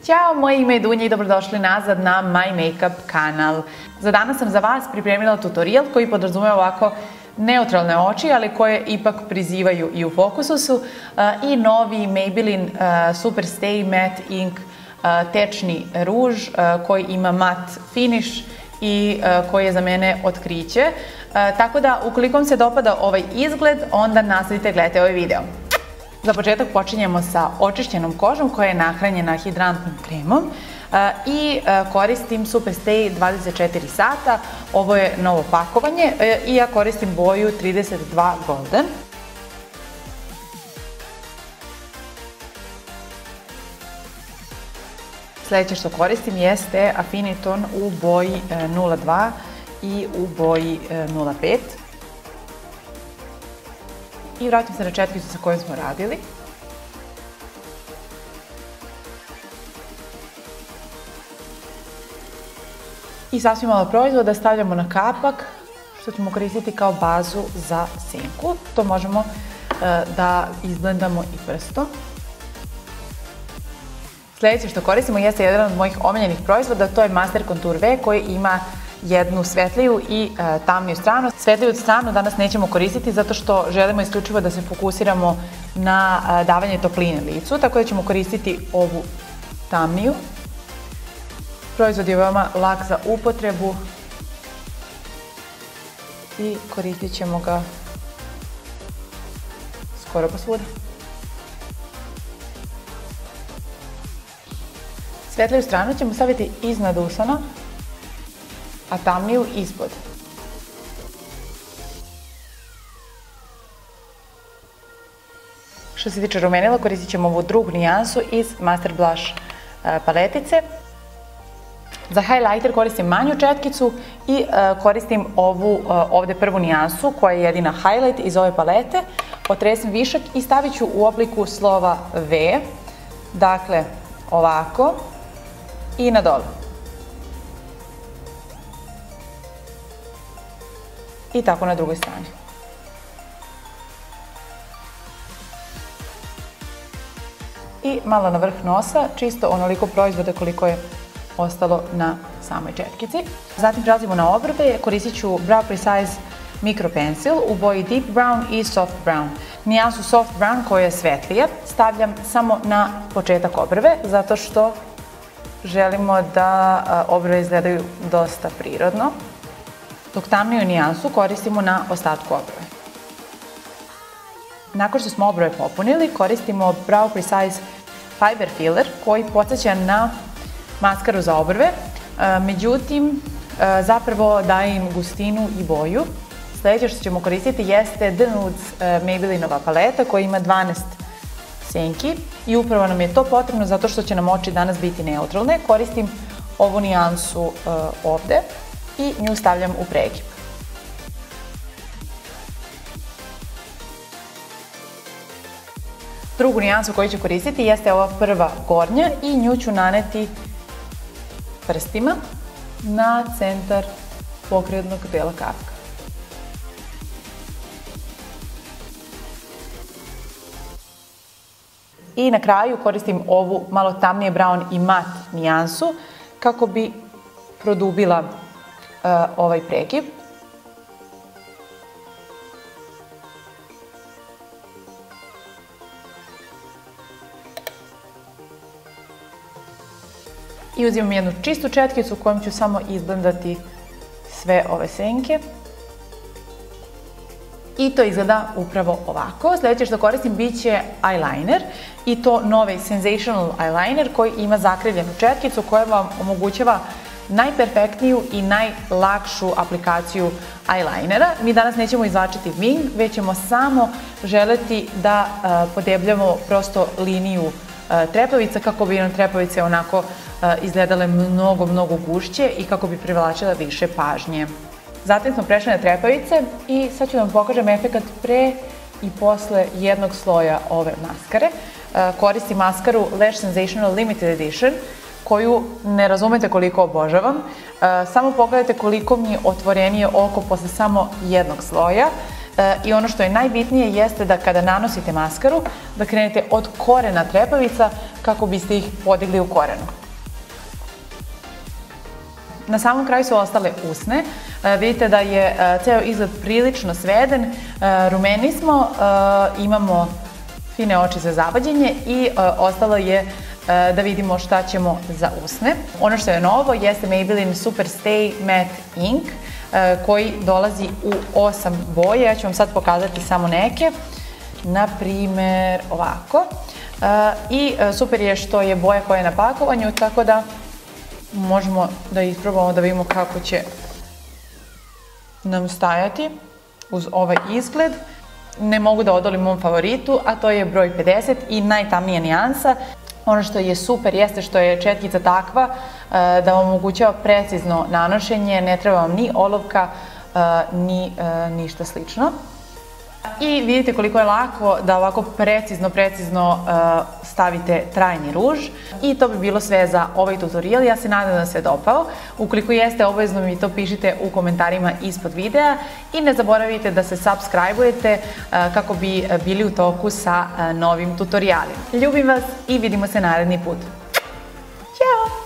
Ćao, moje ime je Dunja i dobrodošli nazad na My Makeup kanal. Za danas sam za vas pripremila tutorial koji podrazumeva ovako neutralne oči, ali koje ipak prizivaju i u fokusu su, i novi Maybelline Superstay Matte Ink tečni ruž koji ima mat finish i koji je za mene otkriće. Tako da, ukoliko vam se dopada ovaj izgled, onda nastavite gledati ovaj video. Za početak počinjemo sa očišćenom kožom koja je nahranjena hidrantnim kremom i koristim Superstay 24 sata. Ovo je novo pakovanje i ja koristim boju 32 Golden. Sljedeće što koristim jeste Affiniton u boji 02 i u boji 05. I vratim se na četkicu sa kojom smo radili. I sasvim malo proizvoda stavljamo na kapak, što ćemo koristiti kao bazu za senku. To možemo da izblendamo i prstom. Sljedeće što koristimo jeste jedan od mojih omiljenih proizvoda, to je Master Contour V koji ima jednu svetliju i tamniju stranu. Svetliju stranu danas nećemo koristiti zato što želimo isključivo da se fokusiramo na davanje topline licu, tako da ćemo koristiti ovu tamniju. Proizvod je veoma lak za upotrebu i koristit ćemo ga skoro pa svuda. Svetliju stranu ćemo staviti iznad usana, a tamniju ispod. Što se tiče rumenila, koristit ćemo ovu drugu nijansu iz Master Blush paletice. Za highlighter koristim manju četkicu i koristim ovu ovde prvu nijansu koja je jedina highlight iz ove palete. Otresem višak i stavit ću u obliku slova V. Dakle, ovako i na dole. I tako na drugoj strani. I malo na vrh nosa, čisto onoliko proizvoda koliko je ostalo na samoj četkici. Zatim prelazimo na obrve, koristit ću Brow Precise Micro Pencil u boji Deep Brown i Soft Brown. Nijansu Soft Brown koja je svetlija stavljam samo na početak obrve, zato što želimo da obrve izgledaju dosta prirodno, dok tamniju nijansu koristimo na ostatku obrve. Nakon što smo obrve popunili, koristimo Brow Precise Fiber Filler koji podsjeća na maskaru za obrve, međutim, zapravo daje im gustinu i boju. Sljedeće što ćemo koristiti jeste The Nudes Maybelline-ova paleta koja ima 12 senki i upravo nam je to potrebno zato što će nam oči danas biti neutralne. Koristim ovu nijansu ovde i nju stavljam u prekip. Drugu nijansu koju ću koristiti jeste ova prva gornja i nju ću naneti prstima na centar pokretnog dela kapka. I na kraju koristim ovu malo tamnije brown i mat nijansu kako bi produbila ovaj prekip. I uzimam jednu čistu četkicu kojom ću samo izblendati sve ove senke. I to izgleda upravo ovako. Sljedeće što koristim bit će eyeliner i to novi Sensational eyeliner koji ima zakrivljenu četkicu koja vam omogućava najperfektniju i najlakšu aplikaciju eyelinera. Mi danas nećemo izvlačiti wing, već ćemo samo želeti da podebljamo prosto liniju trepavica kako bi nam trepavice onako izgledale mnogo gušće i kako bi privlačile više pažnje. Zatim smo prešli na trepavice i sad ću vam pokažem efekat pre i posle jednog sloja ove maskare. Koristim maskaru Lash Sensational Limited Edition koju ne razumete koliko obožavam. Samo pogledajte koliko mi je otvorenije oko posle samo jednog sloja. i ono što je najbitnije jeste da kada nanosite maskaru, da krenete od korena trepavica kako biste ih podigli u korenu. Na samom kraju su ostale usne. Vidite da je ceo izgled prilično sveden, rumeni smo, imamo fine oči za zavađenje i ostalo je da vidimo šta ćemo za usne. Ono što je novo jeste Maybelline Super Stay Matte Ink koji dolazi u 8 boje. Ja ću vam sad pokazati samo neke. Na primer ovako. I super je što je boja koja je na pakovanju, tako da možemo da isprobamo da vidimo kako će nam stajati uz ovaj izgled. Ne mogu da odolim mom favoritu, a to je broj 50 i najtamnija nijansa. Ono što je super jeste što je četkica takva da vam omogućava precizno nanošenje, ne treba vam ni olovka, ni ništa slično. I vidite koliko je lako da ovako precizno stavite trajni ruž. I to bi bilo sve za ovaj tutorial. Ja se nadam da se dopao. Ukoliko jeste, obavezno mi to pišite u komentarima ispod videa. I ne zaboravite da se subscribe-ujete kako bi bili u toku sa novim tutorialima. Ljubim vas i vidimo se naredni put. Ćao!